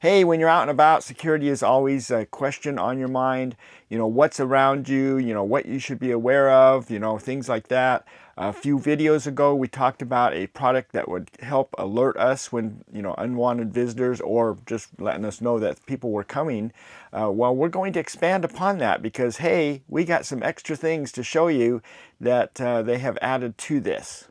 Hey, when you're out and about, security is always a question on your mind. You know, what's around you, what you should be aware of, things like that. A few videos ago, we talked about a product that would help alert us when, unwanted visitors or just letting us know that people were coming. Well, we're going to expand upon that because, hey, we got some extra things to show you that they have added to this.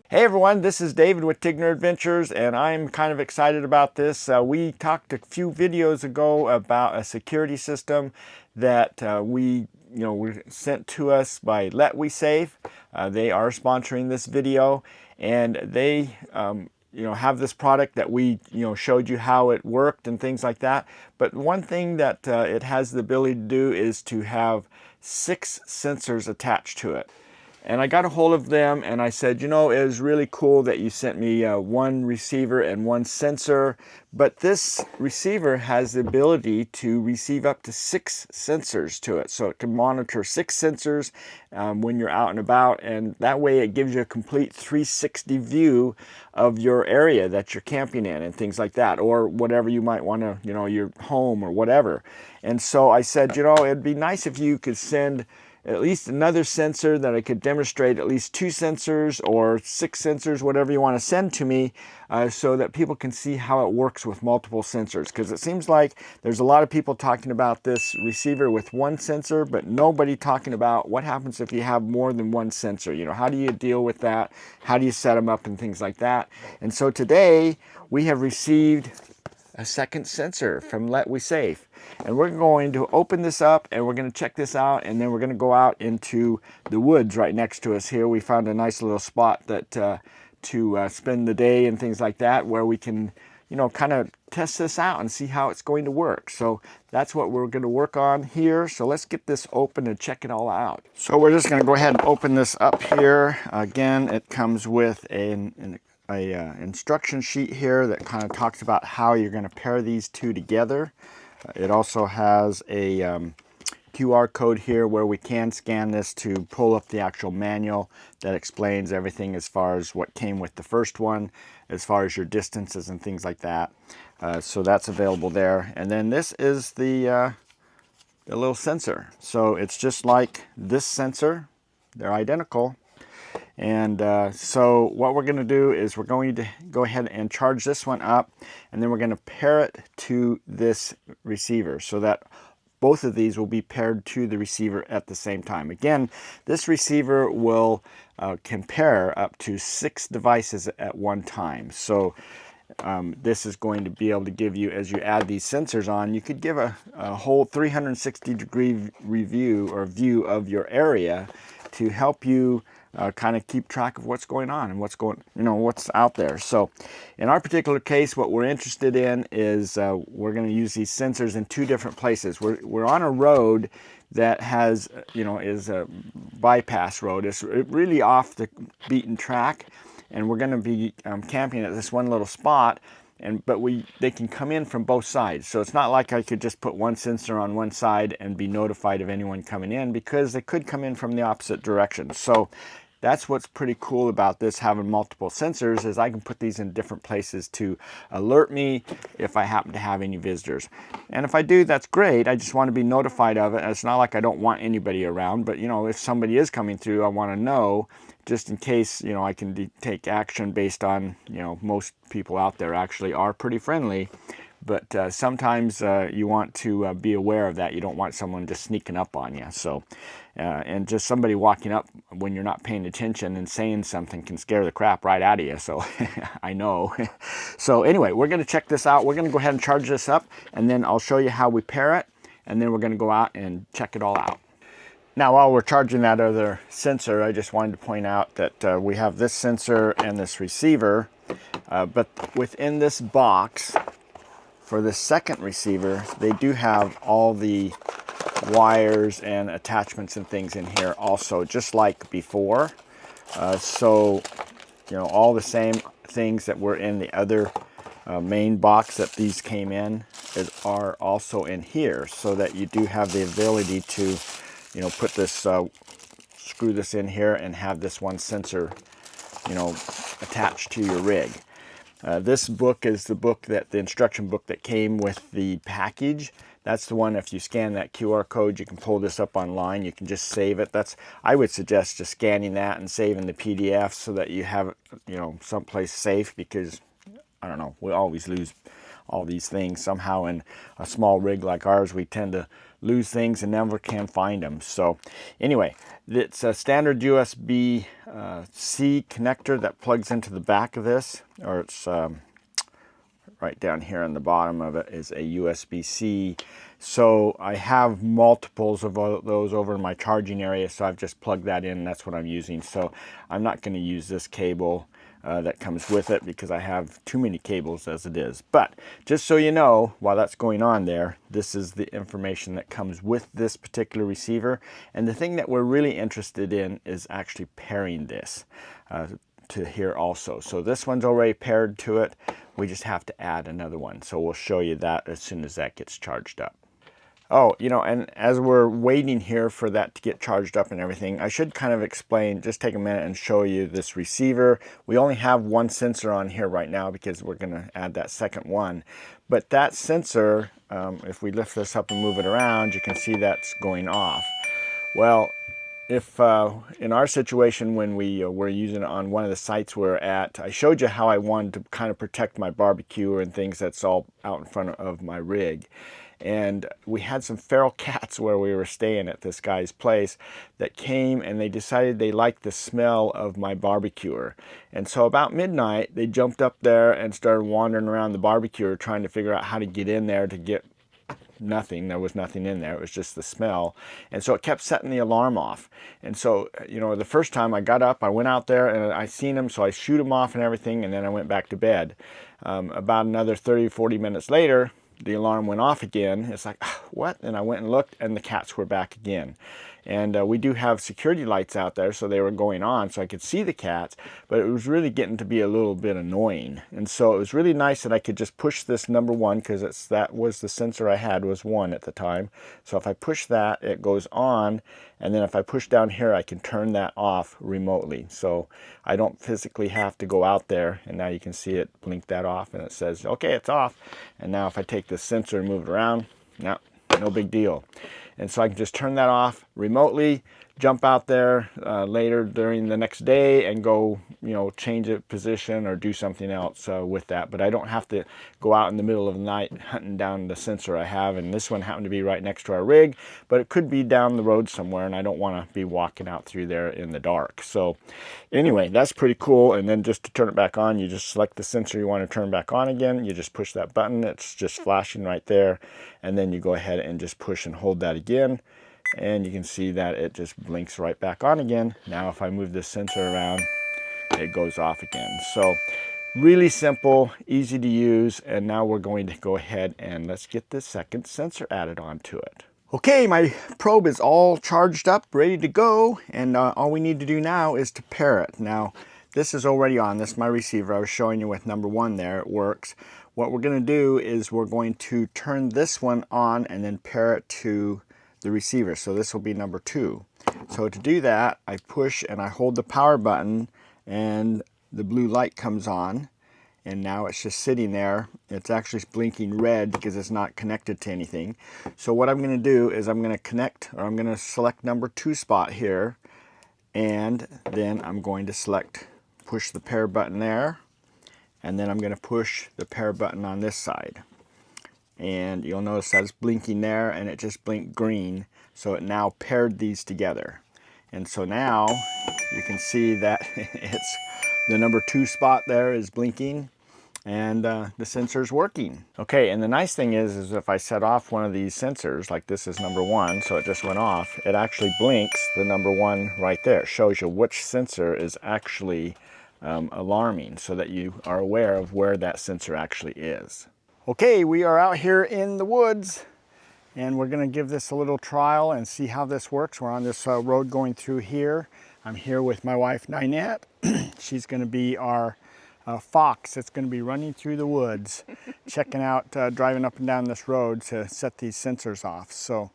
Hey everyone, this is David with Tigner Adventures, and I'm kind of excited about this. We talked a few videos ago about a security system that were sent to us by LETWESAF. They are sponsoring this video, and they have this product that we showed you how it worked and things like that. But one thing that it has the ability to do is to have 6 sensors attached to it. And I got a hold of them and I said, it was really cool that you sent me one receiver and one sensor, but this receiver has the ability to receive up to 6 sensors to it. So it can monitor 6 sensors when you're out and about, and that way it gives you a complete 360 view of your area that you're camping in and things like that, or whatever you might want to, your home or whatever. And so I said, it'd be nice if you could send at least another sensor that I could demonstrate, at least 2 sensors or 6 sensors, whatever you want to send to me, so that people can see how it works with multiple sensors. Because it seems like there's a lot of people talking about this receiver with one sensor, but nobody talking about what happens if you have more than one sensor. How do you deal with that? How do you set them up and things like that? And so today we have received a second sensor from LETWESAF. And we're going to open this up and we're going to check this out, and then we're going to go out into the woods right next to us here. We found a nice little spot that to spend the day and things like that, where we can kind of test this out and see how it's going to work. So that's what we're going to work on here. So let's get this open and check it all out. So we're just going to go ahead and open this up here. Again, it comes with an instruction sheet here that kind of talks about how you're going to pair these two together. It also has a QR code here where we can scan this to pull up the actual manual that explains everything as far as what came with the first one, as far as your distances and things like that. So that's available there. And then this is the little sensor. So it's just like this sensor. They're identical. And so what we're going to do is we're going to go ahead and charge this one up, and then we're going to pair it to this receiver so that both of these will be paired to the receiver at the same time. Again, this receiver will can pair up to 6 devices at one time. So this is going to be able to give you, as you add these sensors on, you could give a whole 360-degree review or view of your area to help you kind of keep track of what's going on and what's out there. So in our particular case, what we're interested in is we're going to use these sensors in 2 different places. We're on a road that has, is a bypass road. It's really off the beaten track, and we're going to be camping at this one little spot. But they can come in from both sides. So it's not like I could just put one sensor on one side and be notified of anyone coming in, because they could come in from the opposite direction. So that's what's pretty cool about this, having multiple sensors, is I can put these in different places to alert me if I happen to have any visitors. And if I do, that's great. I just want to be notified of it. It's not like I don't want anybody around, but if somebody is coming through, I want to know, just in case, I can take action based on, most people out there actually are pretty friendly. But sometimes you want to be aware of that. You don't want someone just sneaking up on you. So, and just somebody walking up when you're not paying attention and saying something can scare the crap right out of you. So I know. So anyway, we're going to check this out. We're going to go ahead and charge this up, and then I'll show you how we pair it, and then we're going to go out and check it all out. Now, while we're charging that other sensor, I just wanted to point out that we have this sensor and this receiver, but within this box, for the second receiver, they do have all the wires and attachments and things in here also, just like before. So, all the same things that were in the other main box that these came in are also in here, so that you do have the ability to you know, put this, screw this in here and have this one sensor, you know, attached to your rig. This book is the instruction book that came with the package. That's the one, if you scan that QR code, you can pull this up online. You can just save it. I would suggest just scanning that and saving the PDF so that you have it, you know, someplace safe, because, I don't know, we always lose all these things. Somehow in a small rig like ours, we tend to lose things and never can find them. So anyway, it's a standard USB-C connector that plugs into the back of this, or it's right down here on the bottom of it is a USB-C. So I have multiples of those over in my charging area, so I've just plugged that in. That's what I'm using. So I'm not going to use this cable that comes with it, because I have too many cables as it is. But just so you know, while that's going on there, this is the information that comes with this particular receiver. And the thing that we're really interested in is actually pairing this to here also. So this one's already paired to it. We just have to add another one. So we'll show you that as soon as that gets charged up. Oh, you know, and as we're waiting here for that to get charged up and everything, I should kind of explain, just take a minute and show you this receiver. We only have one sensor on here right now because we're going to add that second one. But that sensor, if we lift this up and move it around, you can see that's going off. Well, if in our situation, when we were using it on one of the sites we're at, I showed you how I wanted to kind of protect my barbecue and things that's all out in front of my rig. And we had some feral cats where we were staying at this guy's place that came, and they decided they liked the smell of my barbecuer. And so about midnight, they jumped up there and started wandering around the barbecuer trying to figure out how to get in there to get nothing. There was nothing in there. It was just the smell. And so it kept setting the alarm off. And so, you know, the first time I got up, I went out there and I seen them, so I shoot them off and everything, and then I went back to bed. About another 30, 40 minutes later, the alarm went off again. It's like, what? And I went and looked, and the cats were back again. And we do have security lights out there, so they were going on so I could see the cats, but it was really getting to be a little bit annoying. And so it was really nice that I could just push this number one, because that was the sensor I had, was 1 at the time. So if I push that, it goes on, and then if I push down here, I can turn that off remotely. So I don't physically have to go out there, and now you can see it blink that off, and it says, okay, it's off. And now if I take this sensor and move it around, no big deal. And so I can just turn that off remotely, jump out there later during the next day and go, you know, change a position or do something else with that. But I don't have to go out in the middle of the night hunting down the sensor I have. And this one happened to be right next to our rig, but it could be down the road somewhere, and I don't want to be walking out through there in the dark. So anyway, that's pretty cool. And then just to turn it back on, you just select the sensor you want to turn back on again. You just push that button. It's just flashing right there. And then you go ahead and just push and hold that again. And you can see that it just blinks right back on again. Now if I move this sensor around, it goes off again. So really simple, easy to use. And now we're going to go ahead and let's get this second sensor added onto it. Okay, my probe is all charged up, ready to go. And all we need to do now is to pair it. Now, this is already on. This is my receiver. I was showing you with number 1 there. It works. What we're going to do is we're going to turn this one on and then pair it to the receiver. So this will be number 2. So to do that, I push and I hold the power button, and the blue light comes on, and now it's just sitting there. It's actually blinking red because it's not connected to anything. So what I'm going to do is I'm going to select number 2 spot here, and then I'm going to push the pair button there, and then I'm going to push the pair button on this side. And you'll notice that it's blinking there, and it just blinked green. So it now paired these together. And so now you can see that it's the number 2 spot there is blinking, and the sensor's working. Okay, and the nice thing is if I set off one of these sensors, like this is number 1, so it just went off, it actually blinks the number 1 right there. It shows you which sensor is actually alarming, so that you are aware of where that sensor actually is. Okay, we are out here in the woods, and we're going to give this a little trial and see how this works. We're on this road going through here. I'm here with my wife, Ninette. She's going to be our fox that's going to be running through the woods, checking out, driving up and down this road to set these sensors off. So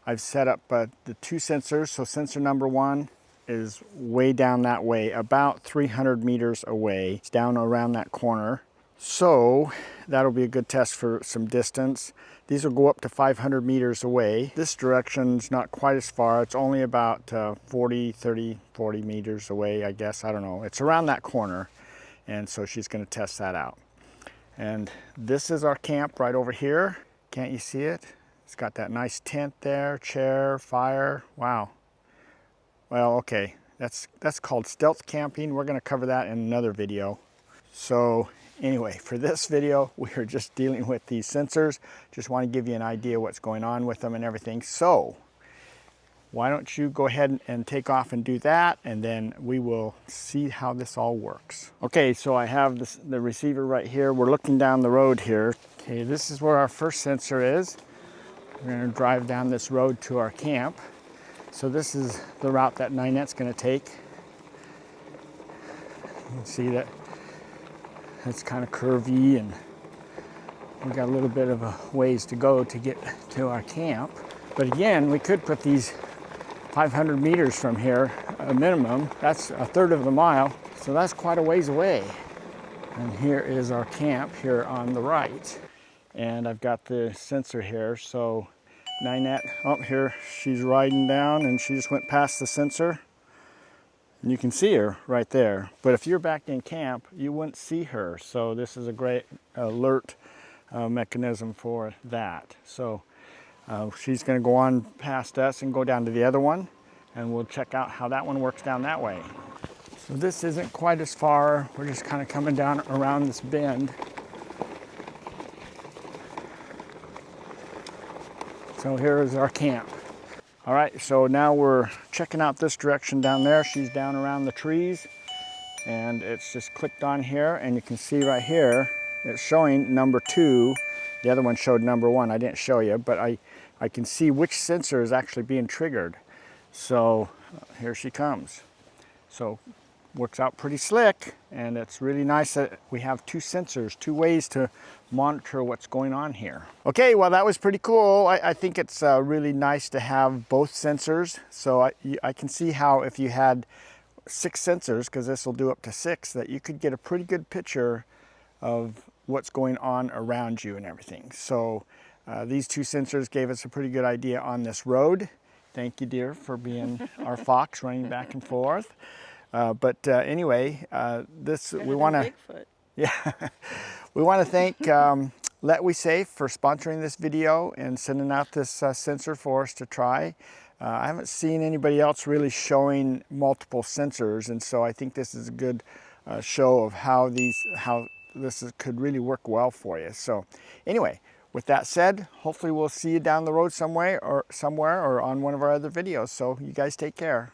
I've set up the 2 sensors. So sensor number 1 is way down that way, about 300 meters away. It's down around that corner. So that'll be a good test for some distance. These will go up to 500 meters away. This direction's not quite as far. It's only about 40 meters away, I guess. I don't know. It's around that corner. And so she's going to test that out. And this is our camp right over here. Can't you see it? It's got that nice tent there, chair, fire. Wow. Well, okay. That's called stealth camping. We're going to cover that in another video. So anyway, for this video, we are just dealing with these sensors. Just want to give you an idea what's going on with them and everything. So why don't you go ahead and take off and do that, and then we will see how this all works. Okay, so I have the receiver right here. We're looking down the road here. Okay, this is where our first sensor is. We're going to drive down this road to our camp. So this is the route that Ninette's going to take. You can see that it's kind of curvy, and we've got a little bit of a ways to go to get to our camp. But again, we could put these 500 meters from here, a minimum. That's a third of the mile, so that's quite a ways away. And here is our camp here on the right. And I've got the sensor here, so Ninette, oh, here she's riding down, and she just went past the sensor. And you can see her right there. But if you're back in camp, you wouldn't see her. So this is a great alert mechanism for that. So she's going to go on past us and go down to the other one, and we'll check out how that one works down that way. So this isn't quite as far. We're just kind of coming down around this bend. So here is our camp. All right, so now we're checking out this direction down there. She's down around the trees, and it's just clicked on here, and you can see right here, it's showing number 2. The other one showed number 1. I didn't show you, but I can see which sensor is actually being triggered. So here she comes. So works out pretty slick, and it's really nice that we have 2 sensors, 2 ways to monitor what's going on here. Okay, well, that was pretty cool. I think it's really nice to have both sensors. So I can see how if you had 6 sensors, because this will do up to 6, that you could get a pretty good picture of what's going on around you and everything. So these 2 sensors gave us a pretty good idea on this road. Thank you, dear, for being our fox running back and forth. But anyway, we want to, yeah, we want to thank LETWESAF for sponsoring this video and sending out this sensor for us to try. I haven't seen anybody else really showing multiple sensors, and so I think this is a good show of how this could really work well for you. So anyway, with that said, hopefully we'll see you down the road somewhere or on one of our other videos. So you guys take care.